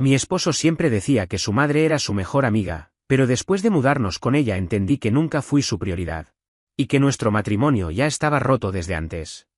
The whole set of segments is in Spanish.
Mi esposo siempre decía que su madre era su mejor amiga, pero después de mudarnos con ella entendí que nunca fui su prioridad. Y que nuestro matrimonio ya estaba roto desde antes.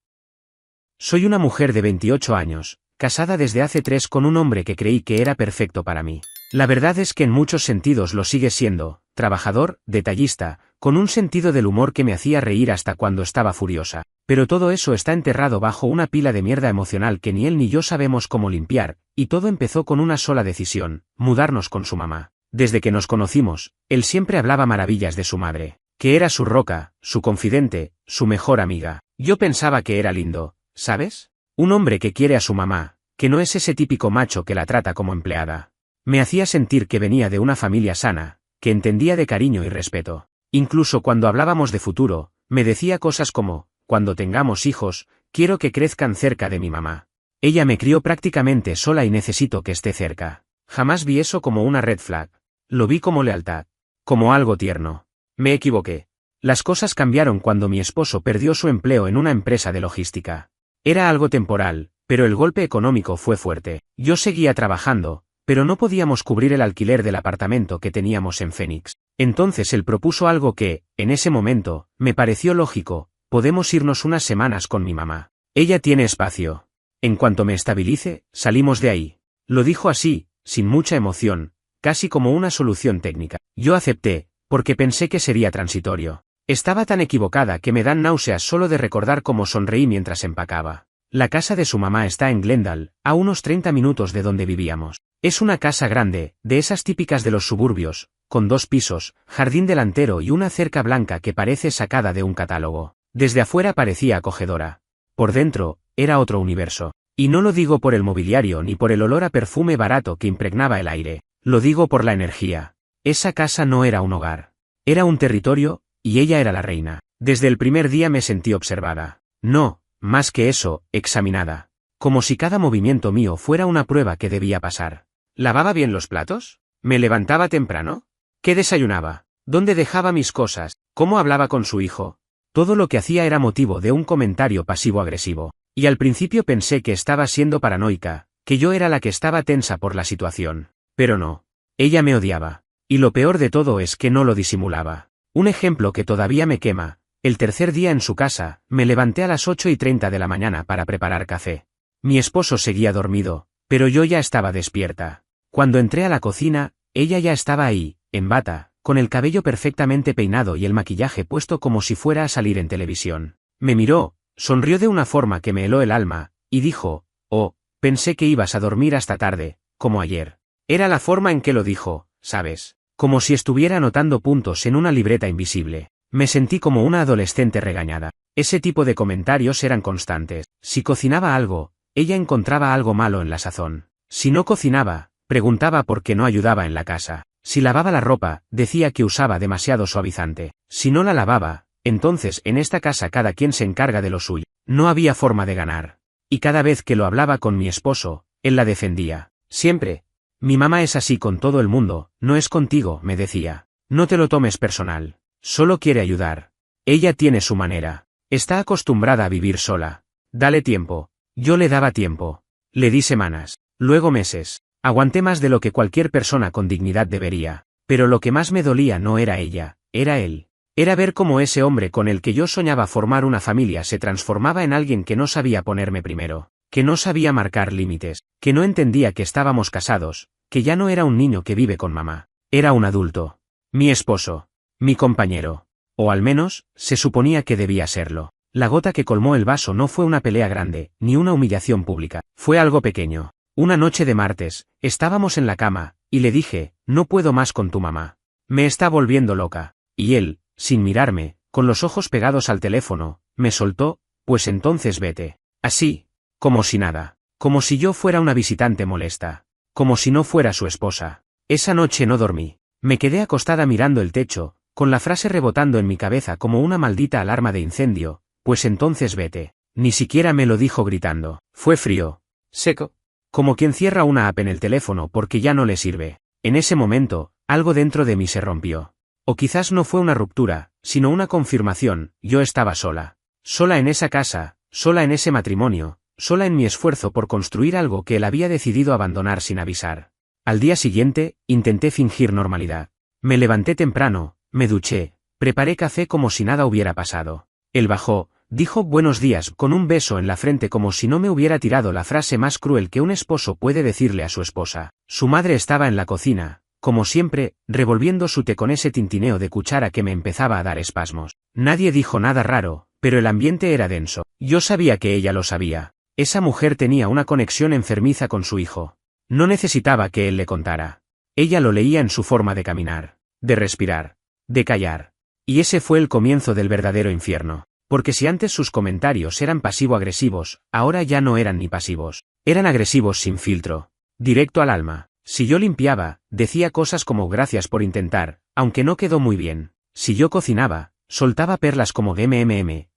Soy una mujer de 28 años, casada desde hace 3 con un hombre que creí que era perfecto para mí. La verdad es que en muchos sentidos lo sigue siendo, trabajador, detallista, con un sentido del humor que me hacía reír hasta cuando estaba furiosa. Pero todo eso está enterrado bajo una pila de mierda emocional que ni él ni yo sabemos cómo limpiar, y todo empezó con una sola decisión, mudarnos con su mamá. Desde que nos conocimos, él siempre hablaba maravillas de su madre, que era su roca, su confidente, su mejor amiga. Yo pensaba que era lindo, ¿sabes? Un hombre que quiere a su mamá, que no es ese típico macho que la trata como empleada. Me hacía sentir que venía de una familia sana, que entendía de cariño y respeto. Incluso cuando hablábamos de futuro, me decía cosas como, cuando tengamos hijos, quiero que crezcan cerca de mi mamá. Ella me crió prácticamente sola y necesito que esté cerca. Jamás vi eso como una red flag. Lo vi como lealtad. Como algo tierno. Me equivoqué. Las cosas cambiaron cuando mi esposo perdió su empleo en una empresa de logística. Era algo temporal, pero el golpe económico fue fuerte. Yo seguía trabajando, pero no podíamos cubrir el alquiler del apartamento que teníamos en Phoenix. Entonces él propuso algo que, en ese momento, me pareció lógico: podemos irnos unas semanas con mi mamá. Ella tiene espacio. En cuanto me estabilice, salimos de ahí. Lo dijo así, sin mucha emoción, casi como una solución técnica. Yo acepté, porque pensé que sería transitorio. Estaba tan equivocada que me dan náuseas solo de recordar cómo sonreí mientras empacaba. La casa de su mamá está en Glendale, a unos 30 minutos de donde vivíamos. Es una casa grande, de esas típicas de los suburbios, con 2 pisos, jardín delantero y una cerca blanca que parece sacada de un catálogo. Desde afuera parecía acogedora. Por dentro, era otro universo. Y no lo digo por el mobiliario ni por el olor a perfume barato que impregnaba el aire, lo digo por la energía. Esa casa no era un hogar. Era un territorio, y ella era la reina. Desde el primer día me sentí observada. No, más que eso, examinada. Como si cada movimiento mío fuera una prueba que debía pasar. ¿Lavaba bien los platos? ¿Me levantaba temprano? ¿Qué desayunaba? ¿Dónde dejaba mis cosas? ¿Cómo hablaba con su hijo? Todo lo que hacía era motivo de un comentario pasivo-agresivo. Y al principio pensé que estaba siendo paranoica, que yo era la que estaba tensa por la situación. Pero no. Ella me odiaba. Y lo peor de todo es que no lo disimulaba. Un ejemplo que todavía me quema: el tercer día en su casa, me levanté a las 8:30 de la mañana para preparar café. Mi esposo seguía dormido, pero yo ya estaba despierta. Cuando entré a la cocina, ella ya estaba ahí, en bata, con el cabello perfectamente peinado y el maquillaje puesto como si fuera a salir en televisión. Me miró, sonrió de una forma que me heló el alma, y dijo: «Oh, pensé que ibas a dormir hasta tarde, como ayer». Era la forma en que lo dijo, ¿sabes? Como si estuviera anotando puntos en una libreta invisible. Me sentí como una adolescente regañada. Ese tipo de comentarios eran constantes. Si cocinaba algo, ella encontraba algo malo en la sazón. Si no cocinaba, preguntaba por qué no ayudaba en la casa. Si lavaba la ropa, decía que usaba demasiado suavizante. Si no la lavaba, entonces en esta casa cada quien se encarga de lo suyo. No había forma de ganar. Y cada vez que lo hablaba con mi esposo, él la defendía. Siempre. Mi mamá es así con todo el mundo, no es contigo, me decía. No te lo tomes personal. Solo quiere ayudar. Ella tiene su manera. Está acostumbrada a vivir sola. Dale tiempo. Yo le daba tiempo. Le di semanas. Luego meses. Aguanté más de lo que cualquier persona con dignidad debería. Pero lo que más me dolía no era ella, era él. Era ver cómo ese hombre con el que yo soñaba formar una familia se transformaba en alguien que no sabía ponerme primero. Que no sabía marcar límites, que no entendía que estábamos casados, que ya no era un niño que vive con mamá, era un adulto. Mi esposo. Mi compañero. O al menos, se suponía que debía serlo. La gota que colmó el vaso no fue una pelea grande, ni una humillación pública, fue algo pequeño. Una noche de martes, estábamos en la cama, y le dije: «No puedo más con tu mamá. Me está volviendo loca». Y él, sin mirarme, con los ojos pegados al teléfono, me soltó: «Pues entonces vete». Así. Como si nada. Como si yo fuera una visitante molesta. Como si no fuera su esposa. Esa noche no dormí. Me quedé acostada mirando el techo, con la frase rebotando en mi cabeza como una maldita alarma de incendio: «Pues entonces vete». Ni siquiera me lo dijo gritando. Fue frío. Seco. Como quien cierra una app en el teléfono porque ya no le sirve. En ese momento, algo dentro de mí se rompió. O quizás no fue una ruptura, sino una confirmación: yo estaba sola. Sola en esa casa, sola en ese matrimonio. Sola en mi esfuerzo por construir algo que él había decidido abandonar sin avisar. Al día siguiente, intenté fingir normalidad. Me levanté temprano, me duché, preparé café como si nada hubiera pasado. Él bajó, dijo buenos días con un beso en la frente como si no me hubiera tirado la frase más cruel que un esposo puede decirle a su esposa. Su madre estaba en la cocina, como siempre, revolviendo su té con ese tintineo de cuchara que me empezaba a dar espasmos. Nadie dijo nada raro, pero el ambiente era denso. Yo sabía que ella lo sabía. Esa mujer tenía una conexión enfermiza con su hijo. No necesitaba que él le contara. Ella lo leía en su forma de caminar, de respirar, de callar. Y ese fue el comienzo del verdadero infierno. Porque si antes sus comentarios eran pasivo-agresivos, ahora ya no eran ni pasivos. Eran agresivos sin filtro. Directo al alma. Si yo limpiaba, decía cosas como gracias por intentar, aunque no quedó muy bien. Si yo cocinaba, soltaba perlas como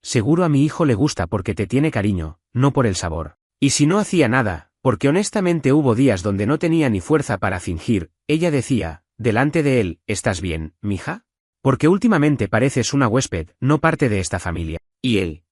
seguro a mi hijo le gusta porque te tiene cariño, no por el sabor. Y si no hacía nada, porque honestamente hubo días donde no tenía ni fuerza para fingir, ella decía, delante de él, ¿estás bien, mija? Porque últimamente pareces una huésped, no parte de esta familia. Y él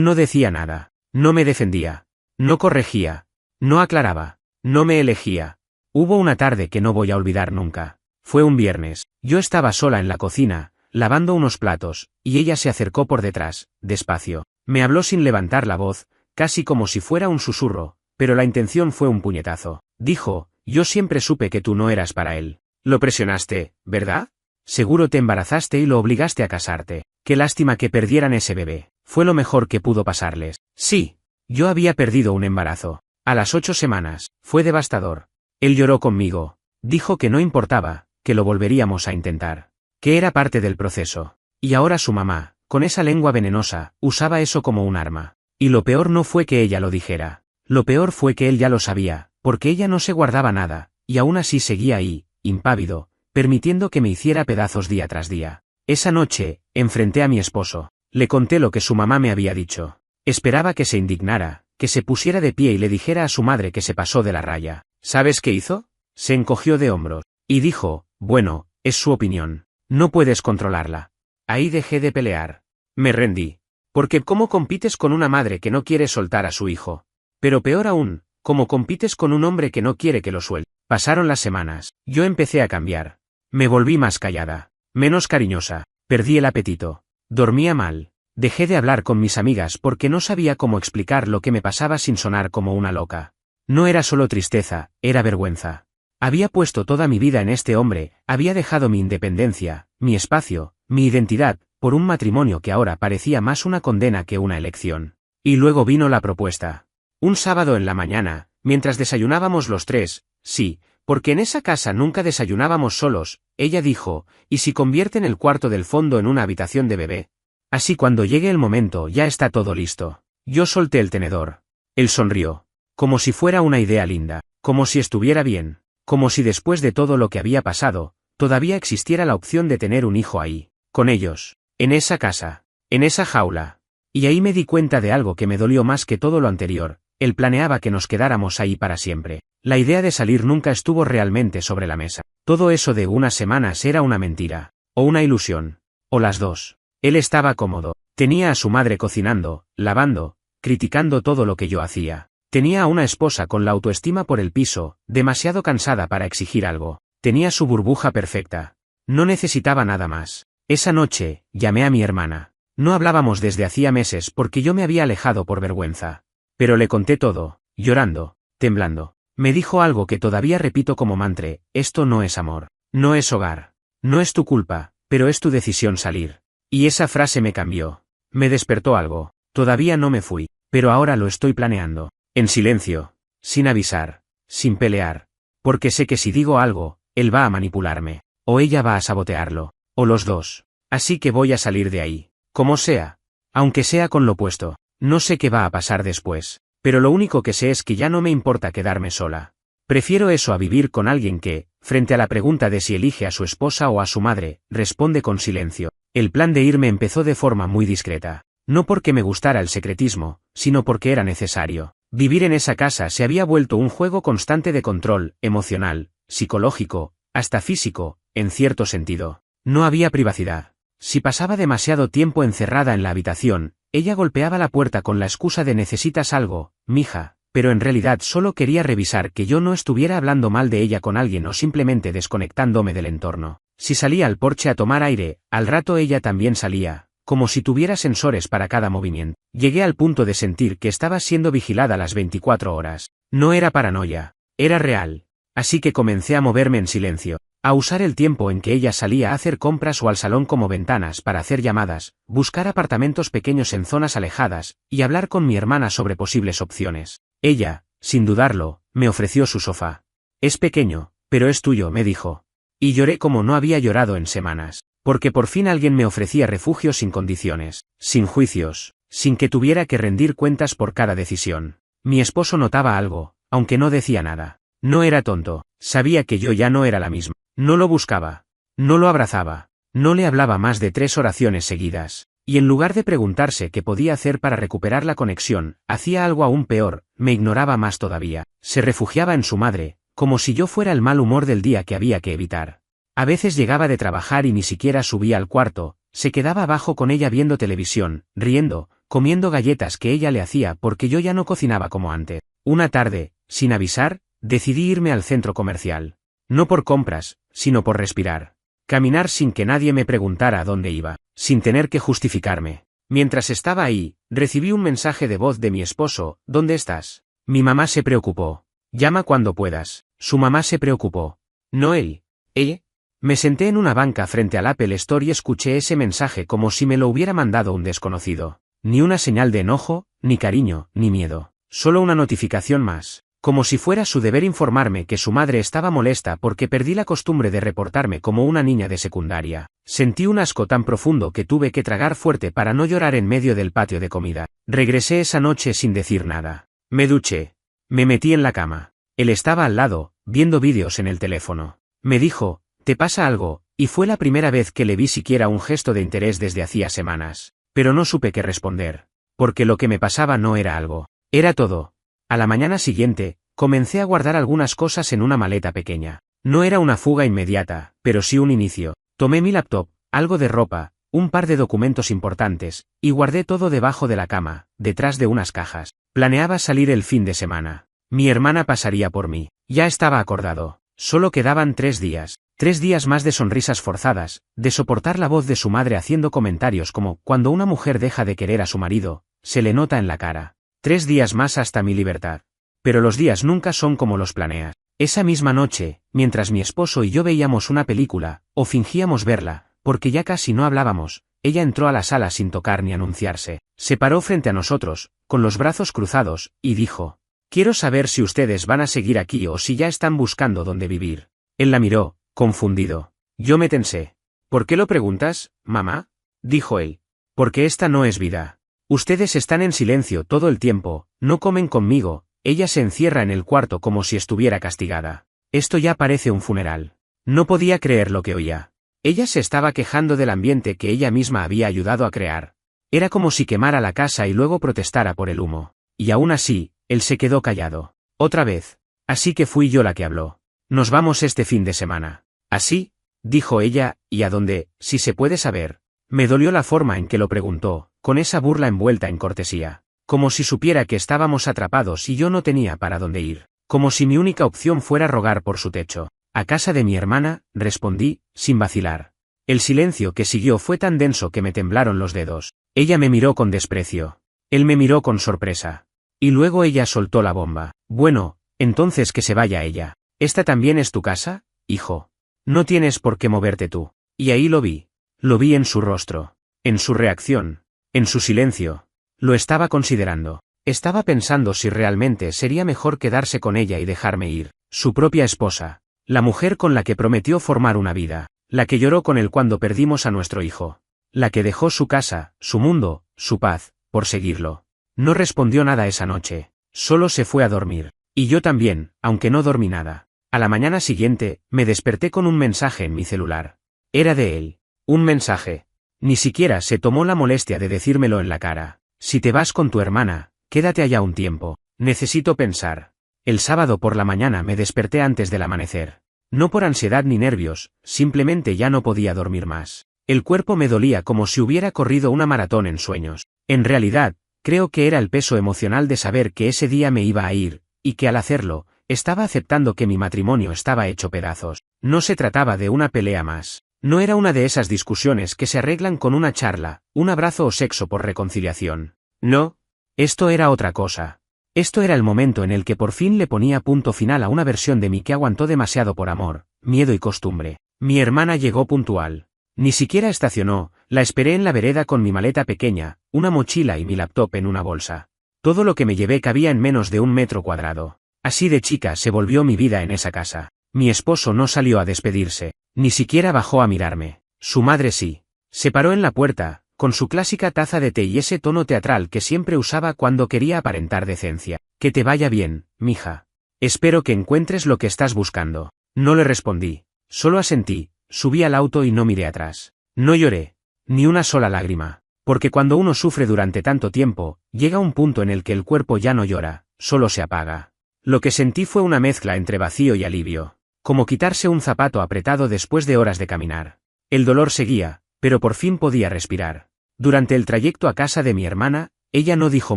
no decía nada, no me defendía, no corregía, no aclaraba, no me elegía. Hubo una tarde que no voy a olvidar nunca. Fue un viernes, yo estaba sola en la cocina, lavando unos platos, y ella se acercó por detrás, despacio. Me habló sin levantar la voz, casi como si fuera un susurro, pero la intención fue un puñetazo. Dijo, yo siempre supe que tú no eras para él. Lo presionaste, ¿verdad? Seguro te embarazaste y lo obligaste a casarte. Qué lástima que perdieran ese bebé. Fue lo mejor que pudo pasarles. Sí, yo había perdido un embarazo. A las 8 semanas. Fue devastador. Él lloró conmigo. Dijo que no importaba, que lo volveríamos a intentar. Que era parte del proceso. Y ahora su mamá, con esa lengua venenosa, usaba eso como un arma. Y lo peor no fue que ella lo dijera. Lo peor fue que él ya lo sabía, porque ella no se guardaba nada, y aún así seguía ahí, impávido, permitiendo que me hiciera pedazos día tras día. Esa noche, enfrenté a mi esposo. Le conté lo que su mamá me había dicho. Esperaba que se indignara, que se pusiera de pie y le dijera a su madre que se pasó de la raya. ¿Sabes qué hizo? Se encogió de hombros. Y dijo, bueno, es su opinión. No puedes controlarla. Ahí dejé de pelear. Me rendí. Porque ¿cómo compites con una madre que no quiere soltar a su hijo? Pero peor aún, ¿cómo compites con un hombre que no quiere que lo suelte? Pasaron las semanas. Yo empecé a cambiar. Me volví más callada, menos cariñosa, perdí el apetito, dormía mal, dejé de hablar con mis amigas porque no sabía cómo explicar lo que me pasaba sin sonar como una loca. No era solo tristeza, era vergüenza. Había puesto toda mi vida en este hombre, había dejado mi independencia, mi espacio, mi identidad, por un matrimonio que ahora parecía más una condena que una elección. Y luego vino la propuesta. Un sábado en la mañana, mientras desayunábamos los tres, sí, porque en esa casa nunca desayunábamos solos, ella dijo, ¿y si convierten el cuarto del fondo en una habitación de bebé? Así cuando llegue el momento ya está todo listo. Yo solté el tenedor. Él sonrió. Como si fuera una idea linda, como si estuviera bien, como si después de todo lo que había pasado, todavía existiera la opción de tener un hijo ahí, con ellos, en esa casa, en esa jaula. Y ahí me di cuenta de algo que me dolió más que todo lo anterior. Él planeaba que nos quedáramos ahí para siempre. La idea de salir nunca estuvo realmente sobre la mesa. Todo eso de unas semanas era una mentira, o una ilusión, o las dos. Él estaba cómodo. Tenía a su madre cocinando, lavando, criticando todo lo que yo hacía. Tenía a una esposa con la autoestima por el piso, demasiado cansada para exigir algo. Tenía su burbuja perfecta. No necesitaba nada más. Esa noche, llamé a mi hermana. No hablábamos desde hacía meses porque yo me había alejado por vergüenza. Pero le conté todo, llorando, temblando. Me dijo algo que todavía repito como mantra, esto no es amor, no es hogar, no es tu culpa, pero es tu decisión salir. Y esa frase me cambió. Me despertó algo. Todavía no me fui, pero ahora lo estoy planeando. En silencio, sin avisar, sin pelear. Porque sé que si digo algo, él va a manipularme, o ella va a sabotearlo, o los dos. Así que voy a salir de ahí, como sea. Aunque sea con lo opuesto. No sé qué va a pasar después, pero lo único que sé es que ya no me importa quedarme sola. Prefiero eso a vivir con alguien que, frente a la pregunta de si elige a su esposa o a su madre, responde con silencio. El plan de irme empezó de forma muy discreta. No porque me gustara el secretismo, sino porque era necesario. Vivir en esa casa se había vuelto un juego constante de control, emocional, psicológico, hasta físico, en cierto sentido. No había privacidad. Si pasaba demasiado tiempo encerrada en la habitación, ella golpeaba la puerta con la excusa de necesitas algo, mija, pero en realidad solo quería revisar que yo no estuviera hablando mal de ella con alguien o simplemente desconectándome del entorno. Si salía al porche a tomar aire, al rato ella también salía, como si tuviera sensores para cada movimiento. Llegué al punto de sentir que estaba siendo vigilada las 24 horas. No era paranoia, era real. Así que comencé a moverme en silencio, a usar el tiempo en que ella salía a hacer compras o al salón como ventanas para hacer llamadas, buscar apartamentos pequeños en zonas alejadas, y hablar con mi hermana sobre posibles opciones. Ella, sin dudarlo, me ofreció su sofá. Es pequeño, pero es tuyo, me dijo. Y lloré como no había llorado en semanas, porque por fin alguien me ofrecía refugio sin condiciones, sin juicios, sin que tuviera que rendir cuentas por cada decisión. Mi esposo notaba algo, aunque no decía nada. No era tonto, sabía que yo ya no era la misma. No lo buscaba, no lo abrazaba, no le hablaba más de 3 oraciones seguidas, y en lugar de preguntarse qué podía hacer para recuperar la conexión, hacía algo aún peor, me ignoraba más todavía, se refugiaba en su madre, como si yo fuera el mal humor del día que había que evitar. A veces llegaba de trabajar y ni siquiera subía al cuarto, se quedaba abajo con ella viendo televisión, riendo, comiendo galletas que ella le hacía porque yo ya no cocinaba como antes. Una tarde, sin avisar, decidí irme al centro comercial. No por compras, sino por respirar. Caminar sin que nadie me preguntara a dónde iba, sin tener que justificarme. Mientras estaba ahí, recibí un mensaje de voz de mi esposo: ¿Dónde estás? Mi mamá se preocupó. Llama cuando puedas. Su mamá se preocupó. No él. ¿Eh? Me senté en una banca frente al Apple Store y escuché ese mensaje como si me lo hubiera mandado un desconocido. Ni una señal de enojo, ni cariño, ni miedo. Solo una notificación más. Como si fuera su deber informarme que su madre estaba molesta porque perdí la costumbre de reportarme como una niña de secundaria. Sentí un asco tan profundo que tuve que tragar fuerte para no llorar en medio del patio de comida. Regresé esa noche sin decir nada. Me duché. Me metí en la cama. Él estaba al lado, viendo vídeos en el teléfono. Me dijo: ¿te pasa algo? Y fue la primera vez que le vi siquiera un gesto de interés desde hacía semanas. Pero no supe qué responder. Porque lo que me pasaba no era algo. Era todo. A la mañana siguiente, comencé a guardar algunas cosas en una maleta pequeña. No era una fuga inmediata, pero sí un inicio. Tomé mi laptop, algo de ropa, un par de documentos importantes, y guardé todo debajo de la cama, detrás de unas cajas. Planeaba salir el fin de semana. Mi hermana pasaría por mí. Ya estaba acordado. Solo quedaban 3 días. 3 días más de sonrisas forzadas, de soportar la voz de su madre haciendo comentarios como: cuando una mujer deja de querer a su marido, se le nota en la cara. 3 días más hasta mi libertad. Pero los días nunca son como los planeas. Esa misma noche, mientras mi esposo y yo veíamos una película, o fingíamos verla, porque ya casi no hablábamos, ella entró a la sala sin tocar ni anunciarse. Se paró frente a nosotros, con los brazos cruzados, y dijo: quiero saber si ustedes van a seguir aquí o si ya están buscando dónde vivir. Él la miró, confundido. Yo me tensé. ¿Por qué lo preguntas, mamá? Dijo él. Porque esta no es vida. Ustedes están en silencio todo el tiempo, no comen conmigo, ella se encierra en el cuarto como si estuviera castigada. Esto ya parece un funeral. No podía creer lo que oía. Ella se estaba quejando del ambiente que ella misma había ayudado a crear. Era como si quemara la casa y luego protestara por el humo. Y aún así, él se quedó callado. Otra vez. Así que fui yo la que habló. Nos vamos este fin de semana. ¿Así? Dijo ella. ¿Y a dónde, si se puede saber? Me dolió la forma en que lo preguntó, con esa burla envuelta en cortesía. Como si supiera que estábamos atrapados y yo no tenía para dónde ir. Como si mi única opción fuera rogar por su techo. A casa de mi hermana, respondí, sin vacilar. El silencio que siguió fue tan denso que me temblaron los dedos. Ella me miró con desprecio. Él me miró con sorpresa. Y luego ella soltó la bomba. Bueno, entonces que se vaya ella. ¿Esta también es tu casa, hijo? No tienes por qué moverte tú. Y ahí lo vi. Lo vi en su rostro. En su reacción. En su silencio. Lo estaba considerando. Estaba pensando si realmente sería mejor quedarse con ella y dejarme ir. Su propia esposa. La mujer con la que prometió formar una vida. La que lloró con él cuando perdimos a nuestro hijo. La que dejó su casa, su mundo, su paz, por seguirlo. No respondió nada esa noche. Solo se fue a dormir. Y yo también, aunque no dormí nada. A la mañana siguiente, me desperté con un mensaje en mi celular. Era de él. Un mensaje. Ni siquiera se tomó la molestia de decírmelo en la cara. Si te vas con tu hermana, quédate allá un tiempo. Necesito pensar. El sábado por la mañana me desperté antes del amanecer. No por ansiedad ni nervios, simplemente ya no podía dormir más. El cuerpo me dolía como si hubiera corrido una maratón en sueños. En realidad, Creo que era el peso emocional de saber que ese día me iba a ir, y que al hacerlo, estaba aceptando que mi matrimonio estaba hecho pedazos. No se trataba de una pelea más. No era una de esas discusiones que se arreglan con una charla, un abrazo o sexo por reconciliación. No. Esto era otra cosa. Esto era el momento en el que por fin le ponía punto final a una versión de mí que aguantó demasiado por amor, miedo y costumbre. Mi hermana llegó puntual. Ni siquiera estacionó, la esperé en la vereda con mi maleta pequeña, una mochila y mi laptop en una bolsa. Todo lo que me llevé cabía en menos de 1 metro cuadrado. Así de chica se volvió mi vida en esa casa. Mi esposo no salió a despedirse, ni siquiera bajó a mirarme. Su madre sí. Se paró en la puerta, con su clásica taza de té y ese tono teatral que siempre usaba cuando quería aparentar decencia. Que te vaya bien, mija. Espero que encuentres lo que estás buscando. No le respondí. Solo asentí, subí al auto y no miré atrás. No lloré. Ni una sola lágrima. Porque cuando uno sufre durante tanto tiempo, llega un punto en el que el cuerpo ya no llora, solo se apaga. Lo que sentí fue una mezcla entre vacío y alivio. Como quitarse un zapato apretado después de horas de caminar. El dolor seguía, pero por fin podía respirar. Durante el trayecto a casa de mi hermana, ella no dijo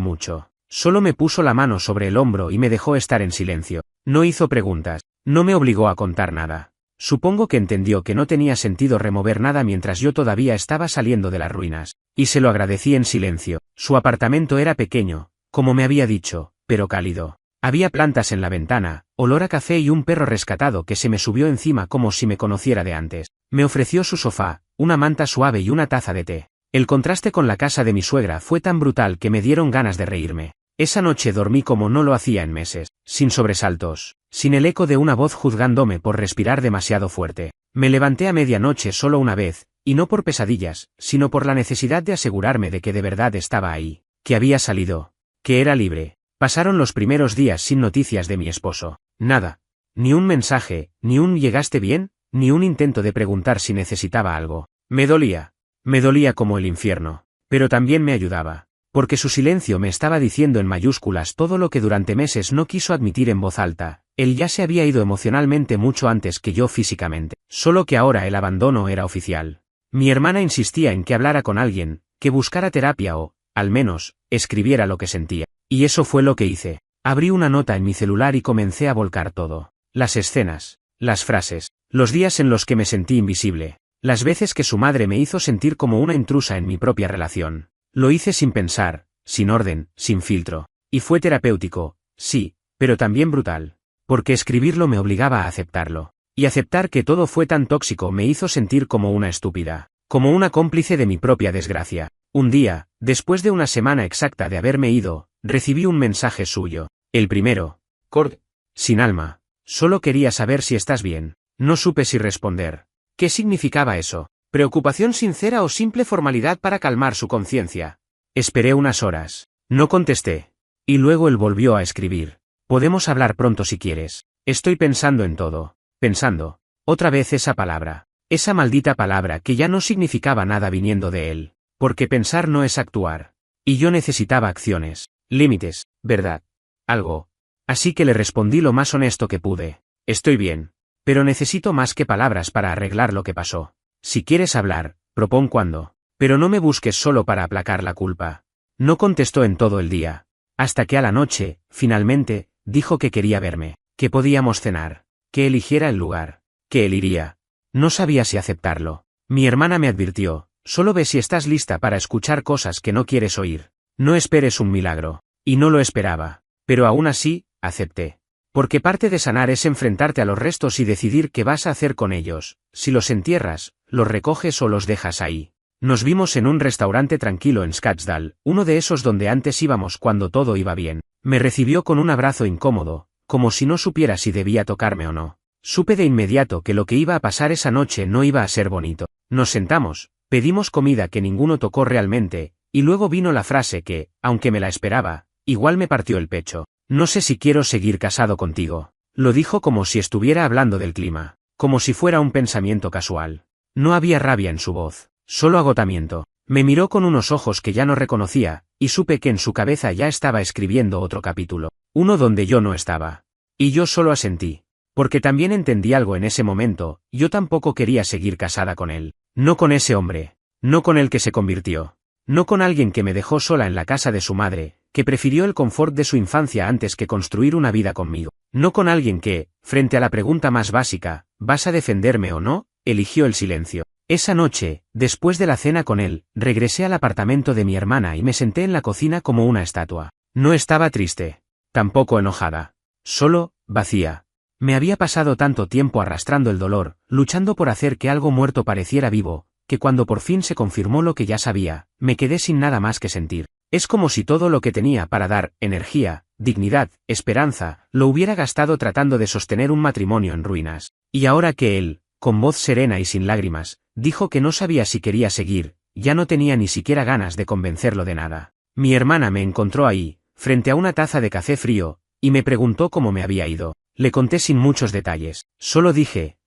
mucho. Solo me puso la mano sobre el hombro y me dejó estar en silencio. No hizo preguntas. No me obligó a contar nada. Supongo que entendió que no tenía sentido remover nada mientras yo todavía estaba saliendo de las ruinas. Y se lo agradecí en silencio. Su apartamento era pequeño, como me había dicho, pero cálido. Había plantas en la ventana, olor a café y un perro rescatado que se me subió encima como si me conociera de antes. Me ofreció su sofá, una manta suave y una taza de té. El contraste con la casa de mi suegra fue tan brutal que me dieron ganas de reírme. Esa noche dormí como no lo hacía en meses, sin sobresaltos, sin el eco de una voz juzgándome por respirar demasiado fuerte. Me levanté a medianoche solo una vez, y no por pesadillas, sino por la necesidad de asegurarme de que de verdad estaba ahí, que había salido, que era libre. Pasaron los primeros días sin noticias de mi esposo. Nada. Ni un mensaje, ni un ¿llegaste bien?, ni un intento de preguntar si necesitaba algo. Me dolía. Me dolía como el infierno. Pero también me ayudaba. Porque su silencio me estaba diciendo en mayúsculas todo lo que durante meses no quiso admitir en voz alta. Él ya se había ido emocionalmente mucho antes que yo físicamente. Solo que ahora el abandono era oficial. Mi hermana insistía en que hablara con alguien, que buscara terapia o, al menos, escribiera lo que sentía. Y eso fue lo que hice. Abrí una nota en mi celular y comencé a volcar todo. Las escenas, las frases, los días en los que me sentí invisible, las veces que su madre me hizo sentir como una intrusa en mi propia relación. Lo hice sin pensar, sin orden, sin filtro. Y fue terapéutico, sí, pero también brutal. Porque escribirlo me obligaba a aceptarlo. Y aceptar que todo fue tan tóxico me hizo sentir como una estúpida, como una cómplice de mi propia desgracia. Un día, después de una semana exacta de haberme ido, recibí un mensaje suyo. El primero. Corto. Sin alma. Solo quería saber si estás bien. No supe si responder. ¿Qué significaba eso? ¿Preocupación sincera o simple formalidad para calmar su conciencia? Esperé unas horas. No contesté. Y luego él volvió a escribir. Podemos hablar pronto si quieres. Estoy pensando en todo. Pensando. Otra vez esa palabra. Esa maldita palabra que ya no significaba nada viniendo de él. Porque pensar no es actuar. Y yo necesitaba acciones, límites, verdad. Algo. Así que le respondí lo más honesto que pude. Estoy bien. Pero necesito más que palabras para arreglar lo que pasó. Si quieres hablar, propón cuándo. Pero no me busques solo para aplacar la culpa. No contestó en todo el día. Hasta que a la noche, finalmente, dijo que quería verme, que podíamos cenar, que eligiera el lugar, que él iría. No sabía si aceptarlo. Mi hermana me advirtió. Solo ve si estás lista para escuchar cosas que no quieres oír. No esperes un milagro. Y no lo esperaba. Pero aún así, acepté. Porque parte de sanar es enfrentarte a los restos y decidir qué vas a hacer con ellos. Si los entierras, los recoges o los dejas ahí. Nos vimos en un restaurante tranquilo en Scottsdale, uno de esos donde antes íbamos cuando todo iba bien. Me recibió con un abrazo incómodo, como si no supiera si debía tocarme o no. Supe de inmediato que lo que iba a pasar esa noche no iba a ser bonito. Nos sentamos. Pedimos comida que ninguno tocó realmente, y luego vino la frase que, aunque me la esperaba, igual me partió el pecho. No sé si quiero seguir casado contigo. Lo dijo como si estuviera hablando del clima, como si fuera un pensamiento casual. No había rabia en su voz, solo agotamiento. Me miró con unos ojos que ya no reconocía, y supe que en su cabeza ya estaba escribiendo otro capítulo, uno donde yo no estaba. Y yo solo asentí. Porque también entendí algo en ese momento, yo tampoco quería seguir casada con él. No con ese hombre. No con el que se convirtió. No con alguien que me dejó sola en la casa de su madre, que prefirió el confort de su infancia antes que construir una vida conmigo. No con alguien que, frente a la pregunta más básica, ¿vas a defenderme o no?, eligió el silencio. Esa noche, después de la cena con él, regresé al apartamento de mi hermana y me senté en la cocina como una estatua. No estaba triste. Tampoco enojada. Solo, vacía. Me había pasado tanto tiempo arrastrando el dolor, luchando por hacer que algo muerto pareciera vivo, que cuando por fin se confirmó lo que ya sabía, me quedé sin nada más que sentir. Es como si todo lo que tenía para dar, energía, dignidad, esperanza, lo hubiera gastado tratando de sostener un matrimonio en ruinas. Y ahora que él, con voz serena y sin lágrimas, dijo que no sabía si quería seguir, ya no tenía ni siquiera ganas de convencerlo de nada. Mi hermana me encontró ahí, frente a una taza de café frío, y me preguntó cómo me había ido. Le conté sin muchos detalles. Solo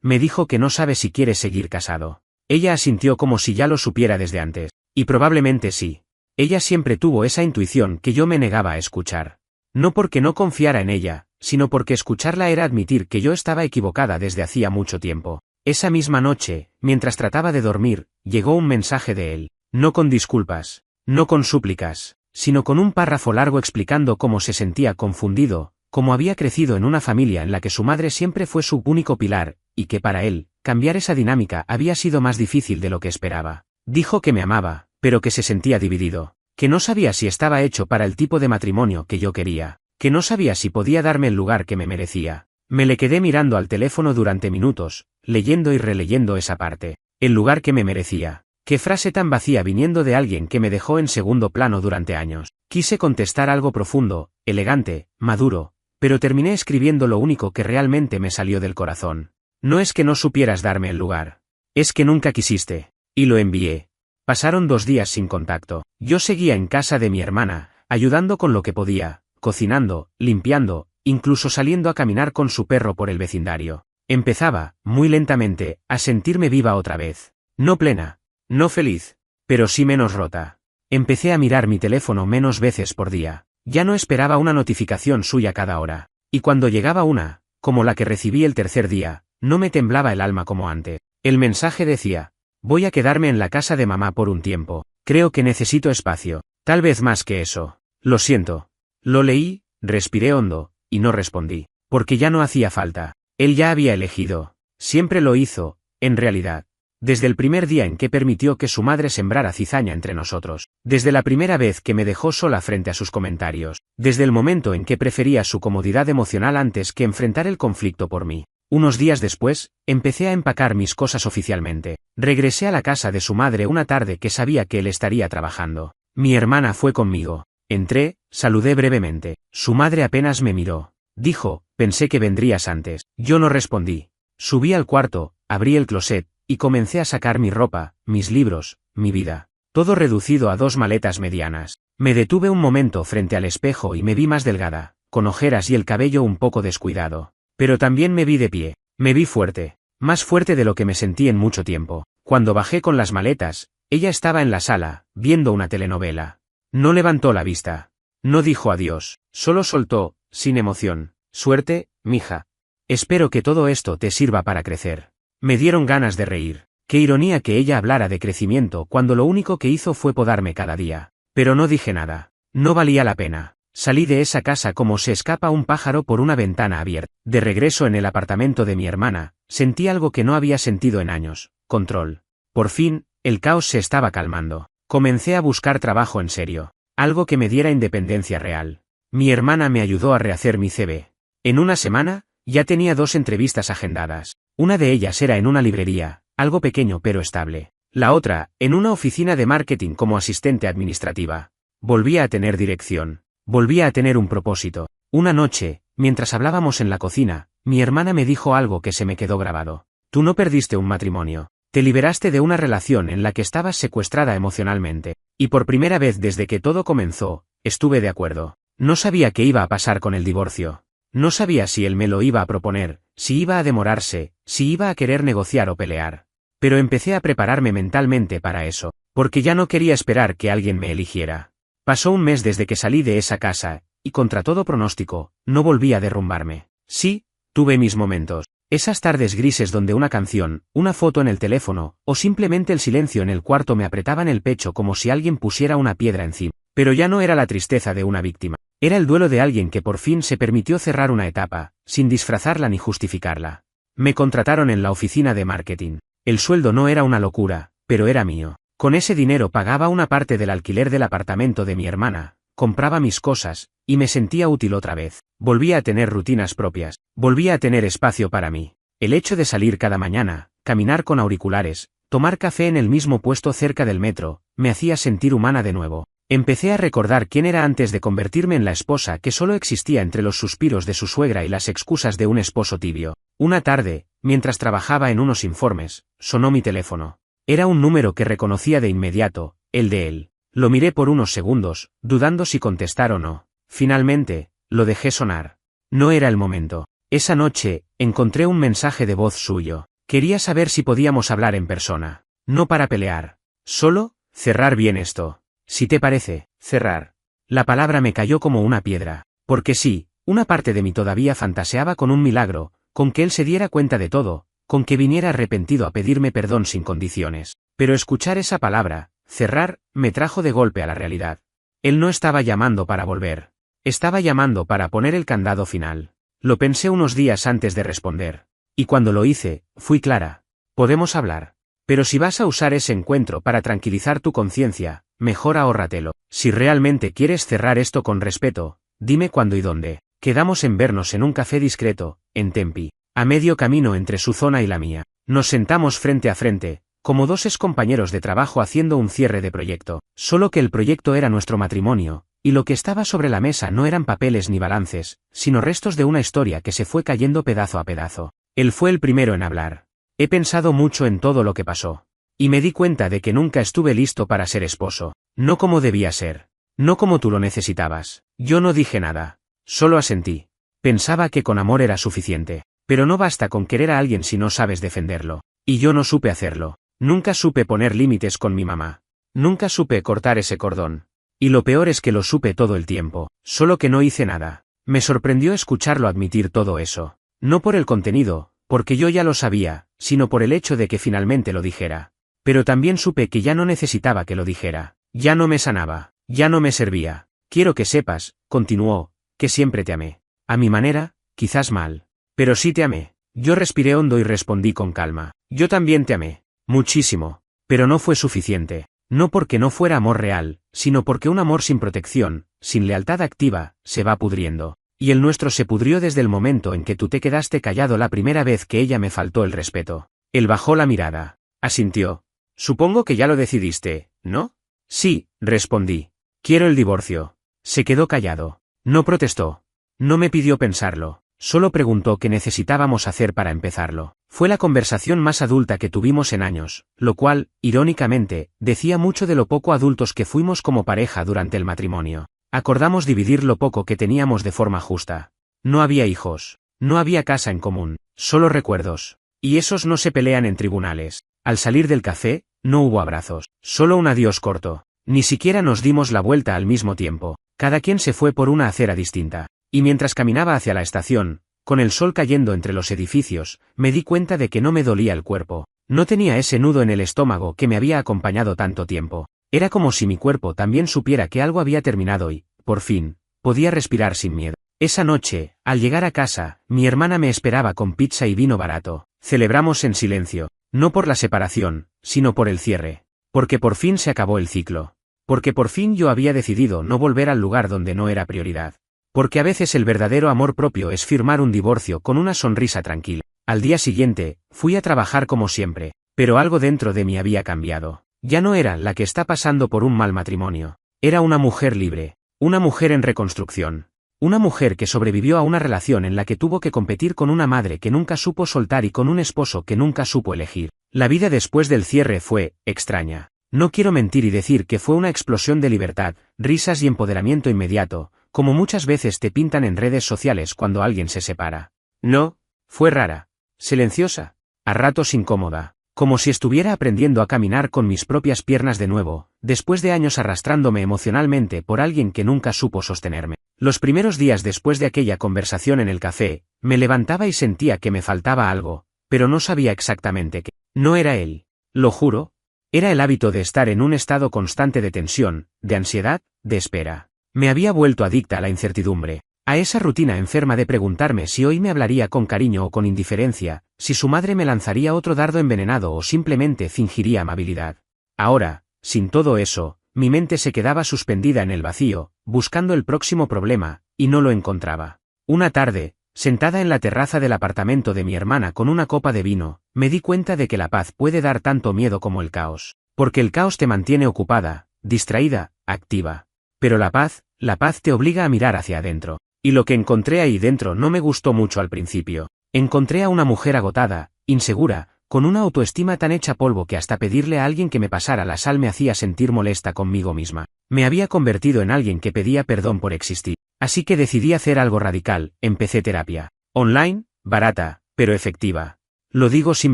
me dijo que no sabe si quiere seguir casado. Ella asintió como si ya lo supiera desde antes. Y probablemente sí. Ella siempre tuvo esa intuición que yo me negaba a escuchar. No porque no confiara en ella, sino porque escucharla era admitir que yo estaba equivocada desde hacía mucho tiempo. Esa misma noche, mientras trataba de dormir, llegó un mensaje de él. No con disculpas, no con súplicas, sino con un párrafo largo explicando cómo se sentía confundido, cómo había crecido en una familia en la que su madre siempre fue su único pilar, y que para él, cambiar esa dinámica había sido más difícil de lo que esperaba. Dijo que me amaba, pero que se sentía dividido, que no sabía si estaba hecho para el tipo de matrimonio que yo quería, que no sabía si podía darme el lugar que me merecía. Me le quedé mirando al teléfono durante minutos, leyendo y releyendo esa parte. El lugar que me merecía. Qué frase tan vacía viniendo de alguien que me dejó en segundo plano durante años. Quise contestar algo profundo, elegante, maduro, pero terminé escribiendo lo único que realmente me salió del corazón. No es que no supieras darme el lugar. Es que nunca quisiste. Y lo envié. Pasaron 2 días sin contacto. Yo seguía en casa de mi hermana, ayudando con lo que podía, cocinando, limpiando, incluso saliendo a caminar con su perro por el vecindario. Empezaba, muy lentamente, a sentirme viva otra vez. No plena, no feliz, pero sí menos rota. Empecé a mirar mi teléfono menos veces por día. Ya no esperaba una notificación suya cada hora. Y cuando llegaba una, como la que recibí el tercer día, no me temblaba el alma como antes. El mensaje decía: voy a quedarme en la casa de mamá por un tiempo. Creo que necesito espacio. Tal vez más que eso. Lo siento. Lo leí, respiré hondo, y no respondí. Porque ya no hacía falta. Él ya había elegido. Siempre lo hizo, en realidad. Desde el primer día en que permitió que su madre sembrara cizaña entre nosotros. Desde la primera vez que me dejó sola frente a sus comentarios. Desde el momento en que prefería su comodidad emocional antes que enfrentar el conflicto por mí. Unos días después, empecé a empacar mis cosas oficialmente. Regresé a la casa de su madre una tarde que sabía que él estaría trabajando. Mi hermana fue conmigo. Entré, saludé brevemente. Su madre apenas me miró. Dijo: pensé que vendrías antes. Yo no respondí. Subí al cuarto, abrí el closet, y comencé a sacar mi ropa, mis libros, mi vida. Todo reducido a 2 maletas medianas. Me detuve un momento frente al espejo y me vi más delgada, con ojeras y el cabello un poco descuidado. Pero también me vi de pie. Me vi fuerte. Más fuerte de lo que me sentí en mucho tiempo. Cuando bajé con las maletas, ella estaba en la sala, viendo una telenovela. No levantó la vista. No dijo adiós. Solo soltó, sin emoción: suerte, mija. Espero que todo esto te sirva para crecer. Me dieron ganas de reír. Qué ironía que ella hablara de crecimiento cuando lo único que hizo fue podarme cada día. Pero no dije nada. No valía la pena. Salí de esa casa como se escapa un pájaro por una ventana abierta. De regreso en el apartamento de mi hermana, sentí algo que no había sentido en años: control. Por fin, el caos se estaba calmando. Comencé a buscar trabajo en serio. Algo que me diera independencia real. Mi hermana me ayudó a rehacer mi CV. En una semana, ya tenía 2 entrevistas agendadas. Una de ellas era en una librería, algo pequeño pero estable. La otra, en una oficina de marketing como asistente administrativa. Volvía a tener dirección. Volvía a tener un propósito. Una noche, mientras hablábamos en la cocina, mi hermana me dijo algo que se me quedó grabado. Tú no perdiste un matrimonio. Te liberaste de una relación en la que estabas secuestrada emocionalmente. Y por primera vez desde que todo comenzó, estuve de acuerdo. No sabía qué iba a pasar con el divorcio. No sabía si él me lo iba a proponer, si iba a demorarse, si iba a querer negociar o pelear. Pero empecé a prepararme mentalmente para eso, porque ya no quería esperar que alguien me eligiera. Pasó un mes desde que salí de esa casa, y contra todo pronóstico, no volví a derrumbarme. Sí, tuve mis momentos. Esas tardes grises donde una canción, una foto en el teléfono, o simplemente el silencio en el cuarto me apretaban el pecho como si alguien pusiera una piedra encima. Pero ya no era la tristeza de una víctima. Era el duelo de alguien que por fin se permitió cerrar una etapa, sin disfrazarla ni justificarla. Me contrataron en la oficina de marketing. El sueldo no era una locura, pero era mío. Con ese dinero pagaba una parte del alquiler del apartamento de mi hermana, compraba mis cosas, y me sentía útil otra vez. Volvía a tener rutinas propias, volvía a tener espacio para mí. El hecho de salir cada mañana, caminar con auriculares, tomar café en el mismo puesto cerca del metro, me hacía sentir humana de nuevo. Empecé a recordar quién era antes de convertirme en la esposa que solo existía entre los suspiros de su suegra y las excusas de un esposo tibio. Una tarde, mientras trabajaba en unos informes, sonó mi teléfono. Era un número que reconocía de inmediato, el de él. Lo miré por unos segundos, dudando si contestar o no. Finalmente, lo dejé sonar. No era el momento. Esa noche, encontré un mensaje de voz suyo. Quería saber si podíamos hablar en persona. No para pelear. Solo, cerrar bien esto. Si te parece, cerrar. La palabra me cayó como una piedra. Porque sí, una parte de mí todavía fantaseaba con un milagro, con que él se diera cuenta de todo, con que viniera arrepentido a pedirme perdón sin condiciones. Pero escuchar esa palabra, cerrar, me trajo de golpe a la realidad. Él no estaba llamando para volver. Estaba llamando para poner el candado final. Lo pensé unos días antes de responder. Y cuando lo hice, fui clara. Podemos hablar. Pero si vas a usar ese encuentro para tranquilizar tu conciencia, mejor ahórratelo. Si realmente quieres cerrar esto con respeto, dime cuándo y dónde. Quedamos en vernos en un café discreto, en Tempi, a medio camino entre su zona y la mía. Nos sentamos frente a frente, como dos excompañeros de trabajo haciendo un cierre de proyecto. Solo que el proyecto era nuestro matrimonio, y lo que estaba sobre la mesa no eran papeles ni balances, sino restos de una historia que se fue cayendo pedazo a pedazo. Él fue el primero en hablar. He pensado mucho en todo lo que pasó. Y me di cuenta de que nunca estuve listo para ser esposo. No como debía ser. No como tú lo necesitabas. Yo no dije nada. Solo asentí. Pensaba que con amor era suficiente. Pero no basta con querer a alguien si no sabes defenderlo. Y yo no supe hacerlo. Nunca supe poner límites con mi mamá. Nunca supe cortar ese cordón. Y lo peor es que lo supe todo el tiempo. Solo que no hice nada. Me sorprendió escucharlo admitir todo eso. No por el contenido, porque yo ya lo sabía, sino por el hecho de que finalmente lo dijera. Pero también supe que ya no necesitaba que lo dijera. Ya no me sanaba. Ya no me servía. Quiero que sepas, continuó, que siempre te amé. A mi manera, quizás mal. Pero sí te amé. Yo respiré hondo y respondí con calma. Yo también te amé. Muchísimo. Pero no fue suficiente. No porque no fuera amor real, sino porque un amor sin protección, sin lealtad activa, se va pudriendo. Y el nuestro se pudrió desde el momento en que tú te quedaste callado la primera vez que ella me faltó el respeto. Él bajó la mirada. Asintió. Supongo que ya lo decidiste, ¿no? Sí, respondí. Quiero el divorcio. Se quedó callado. No protestó. No me pidió pensarlo. Solo preguntó qué necesitábamos hacer para empezarlo. Fue la conversación más adulta que tuvimos en años, lo cual, irónicamente, decía mucho de lo poco adultos que fuimos como pareja durante el matrimonio. Acordamos dividir lo poco que teníamos de forma justa. No había hijos. No había casa en común. Solo recuerdos. Y esos no se pelean en tribunales. Al salir del café, no hubo abrazos. Solo un adiós corto. Ni siquiera nos dimos la vuelta al mismo tiempo. Cada quien se fue por una acera distinta. Y mientras caminaba hacia la estación, con el sol cayendo entre los edificios, me di cuenta de que no me dolía el cuerpo. No tenía ese nudo en el estómago que me había acompañado tanto tiempo. Era como si mi cuerpo también supiera que algo había terminado y, por fin, podía respirar sin miedo. Esa noche, al llegar a casa, mi hermana me esperaba con pizza y vino barato. Celebramos en silencio, no por la separación, sino por el cierre. Porque por fin se acabó el ciclo. Porque por fin yo había decidido no volver al lugar donde no era prioridad. Porque a veces el verdadero amor propio es firmar un divorcio con una sonrisa tranquila. Al día siguiente, fui a trabajar como siempre, pero algo dentro de mí había cambiado. Ya no era la que está pasando por un mal matrimonio. Era una mujer libre, una mujer en reconstrucción. Una mujer que sobrevivió a una relación en la que tuvo que competir con una madre que nunca supo soltar y con un esposo que nunca supo elegir. La vida después del cierre fue extraña. No quiero mentir y decir que fue una explosión de libertad, risas y empoderamiento inmediato, como muchas veces te pintan en redes sociales cuando alguien se separa. No, fue rara, silenciosa, a ratos incómoda, como si estuviera aprendiendo a caminar con mis propias piernas de nuevo, después de años arrastrándome emocionalmente por alguien que nunca supo sostenerme. Los primeros días después de aquella conversación en el café, me levantaba y sentía que me faltaba algo, pero no sabía exactamente qué. No era él. Lo juro. Era el hábito de estar en un estado constante de tensión, de ansiedad, de espera. Me había vuelto adicta a la incertidumbre, a esa rutina enferma de preguntarme si hoy me hablaría con cariño o con indiferencia, si su madre me lanzaría otro dardo envenenado o simplemente fingiría amabilidad. Ahora, sin todo eso, mi mente se quedaba suspendida en el vacío, buscando el próximo problema, y no lo encontraba. Una tarde, sentada en la terraza del apartamento de mi hermana con una copa de vino, me di cuenta de que la paz puede dar tanto miedo como el caos. Porque el caos te mantiene ocupada, distraída, activa. Pero la paz te obliga a mirar hacia adentro. Y lo que encontré ahí dentro no me gustó mucho al principio. Encontré a una mujer agotada, insegura, con una autoestima tan hecha polvo que hasta pedirle a alguien que me pasara la sal me hacía sentir molesta conmigo misma. Me había convertido en alguien que pedía perdón por existir. Así que decidí hacer algo radical, empecé terapia. Online, barata, pero efectiva. Lo digo sin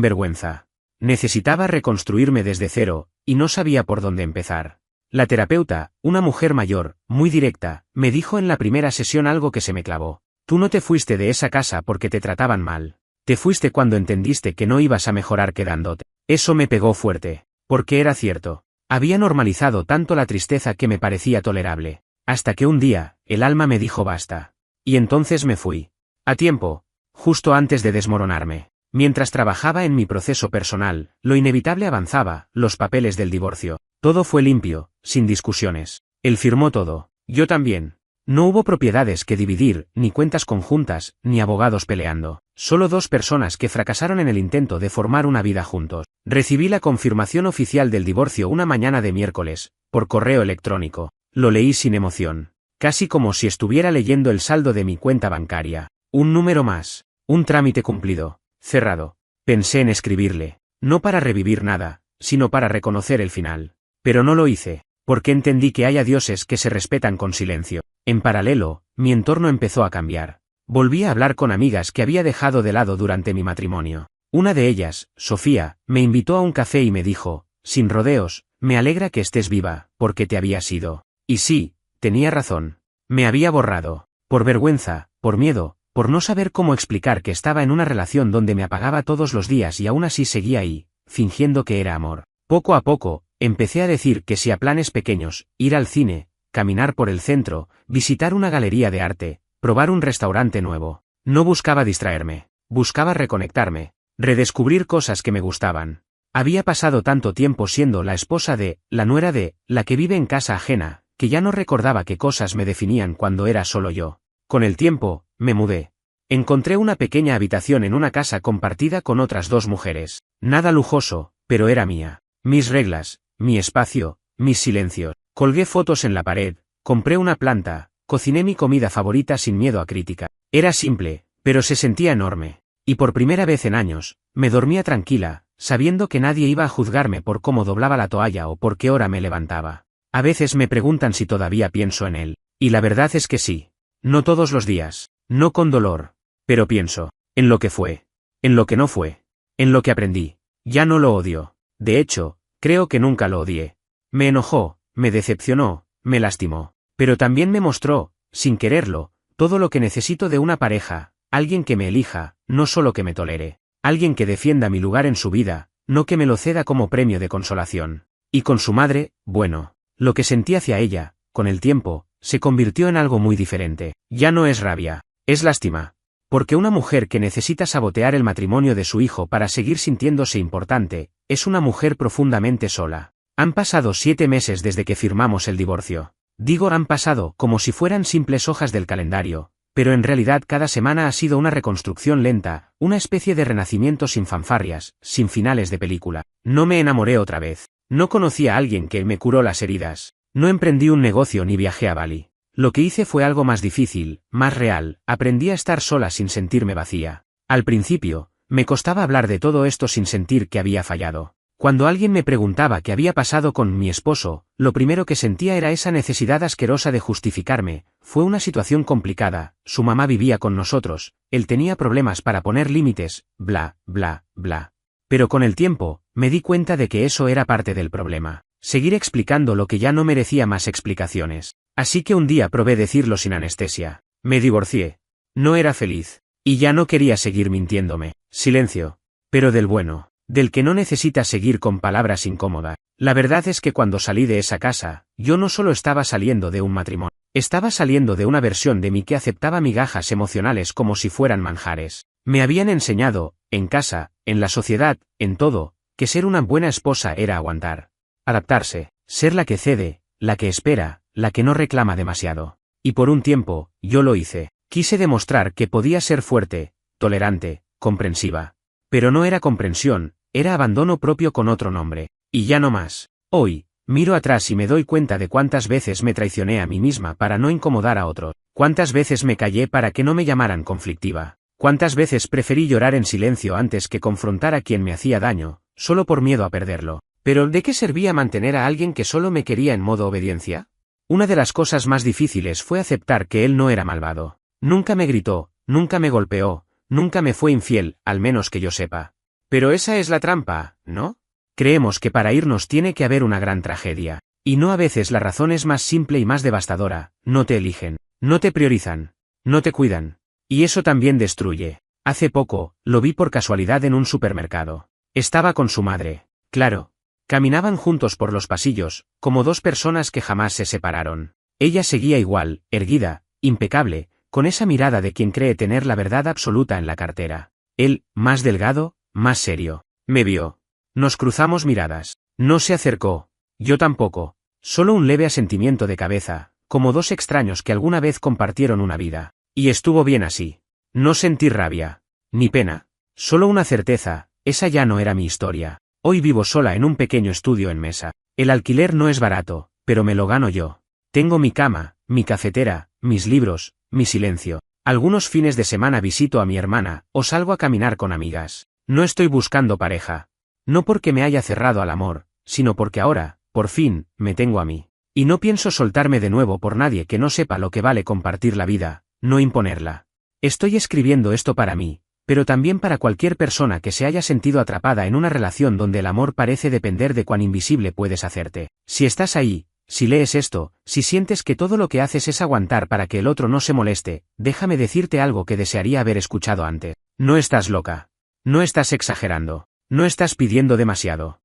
vergüenza. Necesitaba reconstruirme desde cero, y no sabía por dónde empezar. La terapeuta, una mujer mayor, muy directa, me dijo en la primera sesión algo que se me clavó. Tú no te fuiste de esa casa porque te trataban mal. Te fuiste cuando entendiste que no ibas a mejorar quedándote. Eso me pegó fuerte, porque era cierto. Había normalizado tanto la tristeza que me parecía tolerable. Hasta que un día, el alma me dijo basta. Y entonces me fui. A tiempo. Justo antes de desmoronarme. Mientras trabajaba en mi proceso personal, lo inevitable avanzaba, los papeles del divorcio. Todo fue limpio, sin discusiones. Él firmó todo. Yo también. No hubo propiedades que dividir, ni cuentas conjuntas, ni abogados peleando. Solo dos personas que fracasaron en el intento de formar una vida juntos. Recibí la confirmación oficial del divorcio una mañana de miércoles, por correo electrónico. Lo leí sin emoción. Casi como si estuviera leyendo el saldo de mi cuenta bancaria. Un número más. Un trámite cumplido. Cerrado. Pensé en escribirle. No para revivir nada, sino para reconocer el final. Pero no lo hice, porque entendí que hay dioses que se respetan con silencio. En paralelo, mi entorno empezó a cambiar. Volví a hablar con amigas que había dejado de lado durante mi matrimonio. Una de ellas, Sofía, me invitó a un café y me dijo, sin rodeos, me alegra que estés viva, porque te habías ido. Y sí, tenía razón. Me había borrado. Por vergüenza, por miedo, por no saber cómo explicar que estaba en una relación donde me apagaba todos los días y aún así seguía ahí, fingiendo que era amor. Poco a poco, empecé a decir que sí a planes pequeños, ir al cine, caminar por el centro, visitar una galería de arte, probar un restaurante nuevo. No buscaba distraerme, buscaba reconectarme, redescubrir cosas que me gustaban. Había pasado tanto tiempo siendo la esposa de, la nuera de, la que vive en casa ajena, que ya no recordaba qué cosas me definían cuando era solo yo. Con el tiempo, me mudé. Encontré una pequeña habitación en una casa compartida con otras dos mujeres. Nada lujoso, pero era mía. Mis reglas, mi espacio, mis silencios. Colgué fotos en la pared, compré una planta, cociné mi comida favorita sin miedo a crítica. Era simple, pero se sentía enorme. Y por primera vez en años, me dormía tranquila, sabiendo que nadie iba a juzgarme por cómo doblaba la toalla o por qué hora me levantaba. A veces me preguntan si todavía pienso en él. Y la verdad es que sí. No todos los días, no con dolor. Pero pienso, en lo que fue. En lo que no fue. En lo que aprendí. Ya no lo odio. De hecho, creo que nunca lo odié. Me enojó, me decepcionó, me lastimó. Pero también me mostró, sin quererlo, todo lo que necesito de una pareja, alguien que me elija, no solo que me tolere. Alguien que defienda mi lugar en su vida, no que me lo ceda como premio de consolación. Y con su madre, bueno, lo que sentí hacia ella, con el tiempo, se convirtió en algo muy diferente. Ya no es rabia, es lástima. Porque una mujer que necesita sabotear el matrimonio de su hijo para seguir sintiéndose importante, es una mujer profundamente sola. Han pasado 7 meses desde que firmamos el divorcio. Digo han pasado como si fueran simples hojas del calendario, pero en realidad cada semana ha sido una reconstrucción lenta, una especie de renacimiento sin fanfarrias, sin finales de película. No me enamoré otra vez. No conocí a alguien que me curó las heridas. No emprendí un negocio ni viajé a Bali. Lo que hice fue algo más difícil, más real, aprendí a estar sola sin sentirme vacía. Al principio, me costaba hablar de todo esto sin sentir que había fallado. Cuando alguien me preguntaba qué había pasado con mi esposo, lo primero que sentía era esa necesidad asquerosa de justificarme. Fue una situación complicada, su mamá vivía con nosotros, él tenía problemas para poner límites, bla, bla, bla. Pero con el tiempo, me di cuenta de que eso era parte del problema. seguir explicando lo que ya no merecía más explicaciones. Así que un día probé decirlo sin anestesia. Me divorcié. No era feliz. Y ya no quería seguir mintiéndome. Silencio. Pero del bueno. Del que no necesita seguir con palabras incómodas. La verdad es que cuando salí de esa casa, yo no solo estaba saliendo de un matrimonio. Estaba saliendo de una versión de mí que aceptaba migajas emocionales como si fueran manjares. Me habían enseñado, en casa, en la sociedad, en todo, que ser una buena esposa era aguantar. Adaptarse, ser la que cede, la que espera, la que no reclama demasiado. Y por un tiempo, yo lo hice. Quise demostrar que podía ser fuerte, tolerante, comprensiva. Pero no era comprensión, era abandono propio con otro nombre. Y ya no más. Hoy, miro atrás y me doy cuenta de cuántas veces me traicioné a mí misma para no incomodar a otros. Cuántas veces me callé para que no me llamaran conflictiva. Cuántas veces preferí llorar en silencio antes que confrontar a quien me hacía daño, solo por miedo a perderlo. Pero ¿de qué servía mantener a alguien que solo me quería en modo obediencia? Una de las cosas más difíciles fue aceptar que él no era malvado. Nunca me gritó, nunca me golpeó, nunca me fue infiel, al menos que yo sepa. Pero esa es la trampa, ¿no? Creemos que para irnos tiene que haber una gran tragedia. Y no, a veces la razón es más simple y más devastadora: no te eligen, no te priorizan, no te cuidan. Y eso también destruye. Hace poco, lo vi por casualidad en un supermercado. Estaba con su madre. Claro. Caminaban juntos por los pasillos, como dos personas que jamás se separaron. Ella seguía igual, erguida, impecable, con esa mirada de quien cree tener la verdad absoluta en la cartera. Él, más delgado, más serio. Me vio. Nos cruzamos miradas. No se acercó. Yo tampoco. Solo un leve asentimiento de cabeza, como dos extraños que alguna vez compartieron una vida. Y estuvo bien así. No sentí rabia. Ni pena. Solo una certeza: esa ya no era mi historia. Hoy vivo sola en un pequeño estudio en Mesa. El alquiler no es barato, pero me lo gano yo. Tengo mi cama, mi cafetera, mis libros, mi silencio. Algunos fines de semana visito a mi hermana, o salgo a caminar con amigas. No estoy buscando pareja. No porque me haya cerrado al amor, sino porque ahora, por fin, me tengo a mí. Y no pienso soltarme de nuevo por nadie que no sepa lo que vale compartir la vida, no imponerla. Estoy escribiendo esto para mí, pero también para cualquier persona que se haya sentido atrapada en una relación donde el amor parece depender de cuán invisible puedes hacerte. Si estás ahí, si lees esto, si sientes que todo lo que haces es aguantar para que el otro no se moleste, déjame decirte algo que desearía haber escuchado antes. No estás loca. No estás exagerando. No estás pidiendo demasiado.